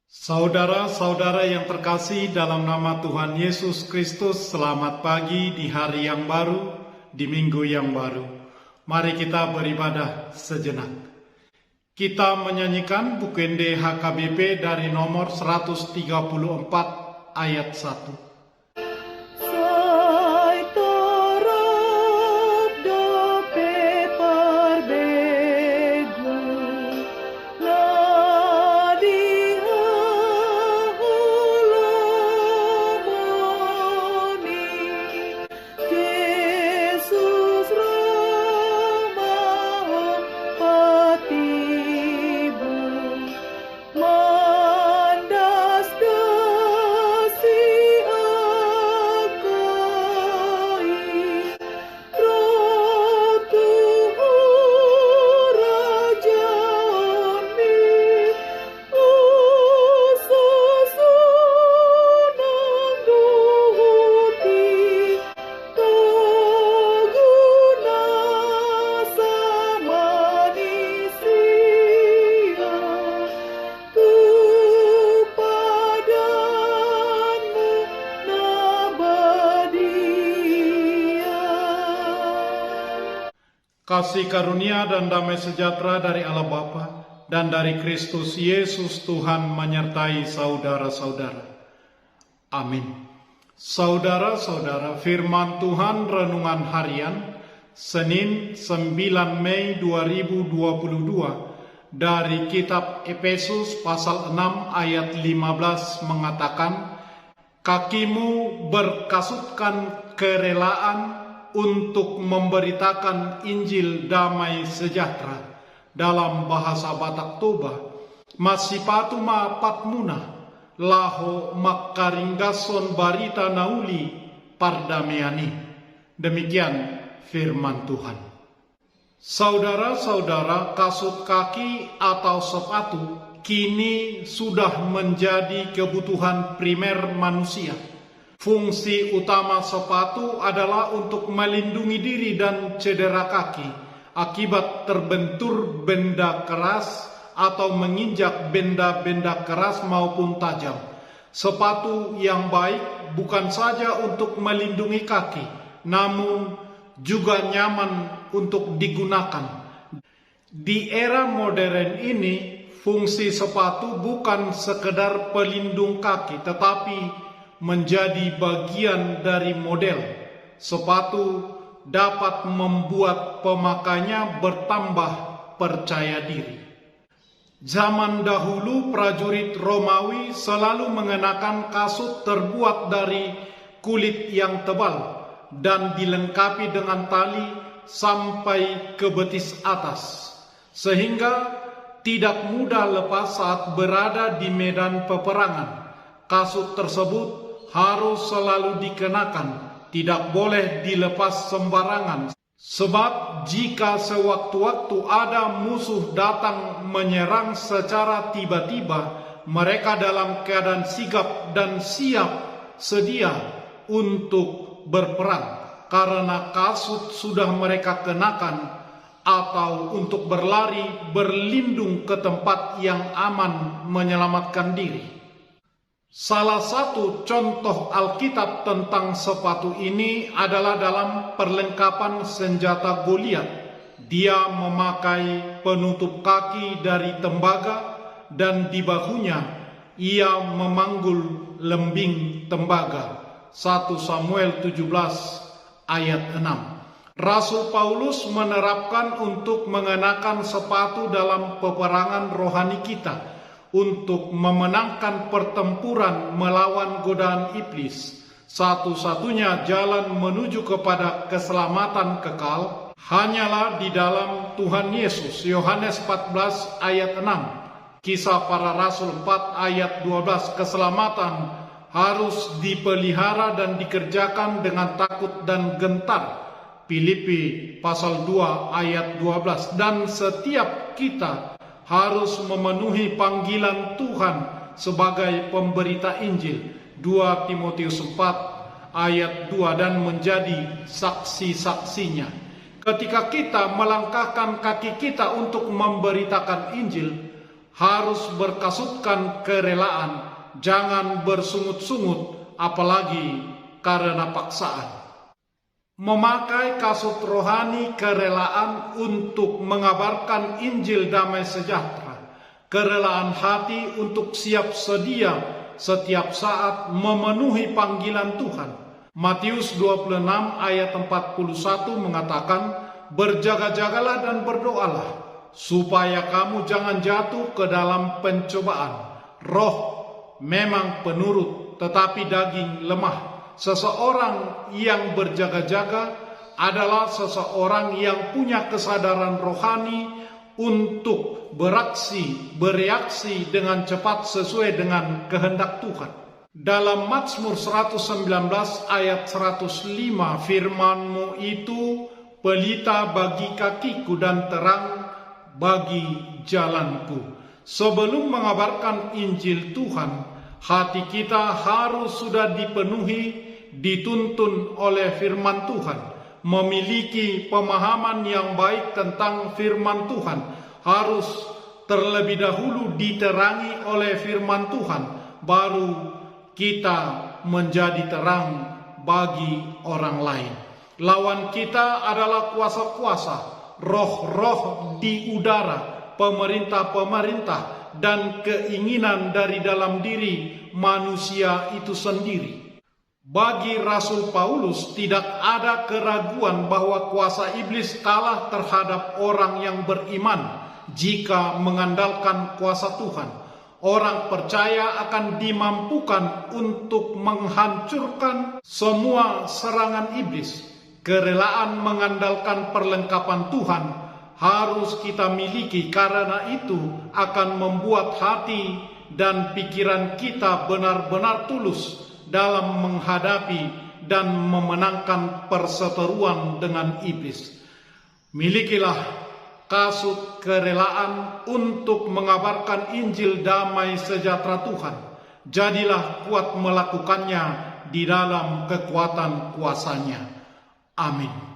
Saudara-saudara yang terkasih dalam nama Tuhan Yesus Kristus, selamat pagi di hari yang baru, di minggu yang baru. Mari kita beribadah sejenak. Kita menyanyikan Bukende HKBP dari nomor 134 ayat 1. Kasih karunia dan damai sejahtera dari Allah Bapa dan dari Kristus Yesus Tuhan menyertai saudara-saudara. Amin. Saudara-saudara, firman Tuhan renungan harian Senin 9 Mei 2022 dari kitab Efesus pasal 6 ayat 15 mengatakan, "Kakimu berkasutkan kerelaan untuk memberitakan Injil damai sejahtera." Dalam bahasa Batak Toba, masipatu ma patmuna laho makaringgason barita nauli pardamiani. Demikian firman Tuhan. Saudara-saudara, kasut kaki atau sepatu kini sudah menjadi kebutuhan primer manusia. Fungsi utama sepatu adalah untuk melindungi diri dan cedera kaki akibat terbentur benda keras atau menginjak benda-benda keras maupun tajam. Sepatu yang baik bukan saja untuk melindungi kaki, namun juga nyaman untuk digunakan. Di era modern ini, fungsi sepatu bukan sekedar pelindung kaki, tetapi menjadi bagian dari model. Sepatu dapat membuat pemakainya bertambah percaya diri. Zaman dahulu prajurit Romawi selalu mengenakan kasut terbuat dari kulit yang tebal dan dilengkapi dengan tali sampai ke betis atas, sehingga tidak mudah lepas saat berada di medan peperangan. Kasut tersebut harus selalu dikenakan, tidak boleh dilepas sembarangan. Sebab jika sewaktu-waktu ada musuh datang menyerang secara tiba-tiba, mereka dalam keadaan sigap dan siap sedia untuk berperang, karena kasut sudah mereka kenakan, atau untuk berlari berlindung ke tempat yang aman menyelamatkan diri. Salah satu contoh Alkitab tentang sepatu ini adalah dalam perlengkapan senjata Goliat. Dia memakai penutup kaki dari tembaga dan di bahunya ia memanggul lembing tembaga. 1 Samuel 17 ayat 6. Rasul Paulus menerapkan untuk mengenakan sepatu dalam peperangan rohani kita untuk memenangkan pertempuran melawan godaan iblis. Satu-satunya jalan menuju kepada keselamatan kekal hanyalah di dalam Tuhan Yesus. Yohanes 14 ayat 6. Kisah para Rasul 4 ayat 12. Keselamatan harus dipelihara dan dikerjakan dengan takut dan gentar. Filipi pasal 2 ayat 12. Dan setiap kita harus memenuhi panggilan Tuhan sebagai pemberita Injil. 2 Timotius 4 ayat 2 dan menjadi saksi-saksinya. Ketika kita melangkahkan kaki kita untuk memberitakan Injil, harus berkasutkan kerelaan, jangan bersungut-sungut, apalagi karena paksaan. Memakai kasut rohani kerelaan untuk mengabarkan Injil damai sejahtera, kerelaan hati untuk siap sedia setiap saat memenuhi panggilan Tuhan. Matius 26 ayat 41 mengatakan, berjaga-jagalah dan berdoalah, supaya kamu jangan jatuh ke dalam pencobaan. Roh memang penurut, tetapi daging lemah. Seseorang yang berjaga-jaga adalah seseorang yang punya kesadaran rohani untuk bereaksi dengan cepat sesuai dengan kehendak Tuhan. Dalam Mazmur 119 ayat 105, firman-Mu itu pelita bagi kakiku dan terang bagi jalanku. Sebelum mengabarkan Injil Tuhan, hati kita harus sudah dituntun oleh firman Tuhan, memiliki pemahaman yang baik tentang firman Tuhan, harus terlebih dahulu diterangi oleh firman Tuhan, baru kita menjadi terang bagi orang lain. Lawan kita adalah kuasa-kuasa, roh-roh di udara, pemerintah-pemerintah, dan keinginan dari dalam diri manusia itu sendiri. Bagi Rasul Paulus tidak ada keraguan bahwa kuasa iblis kalah terhadap orang yang beriman jika mengandalkan kuasa Tuhan. Orang percaya akan dimampukan untuk menghancurkan semua serangan iblis. Kerelaan mengandalkan perlengkapan Tuhan harus kita miliki, karena itu akan membuat hati dan pikiran kita benar-benar tulus dalam menghadapi dan memenangkan perseteruan dengan iblis. Milikilah kasut kerelaan untuk mengabarkan Injil damai sejahtera Tuhan. Jadilah kuat melakukannya di dalam kekuatan kuasa-Nya. Amin.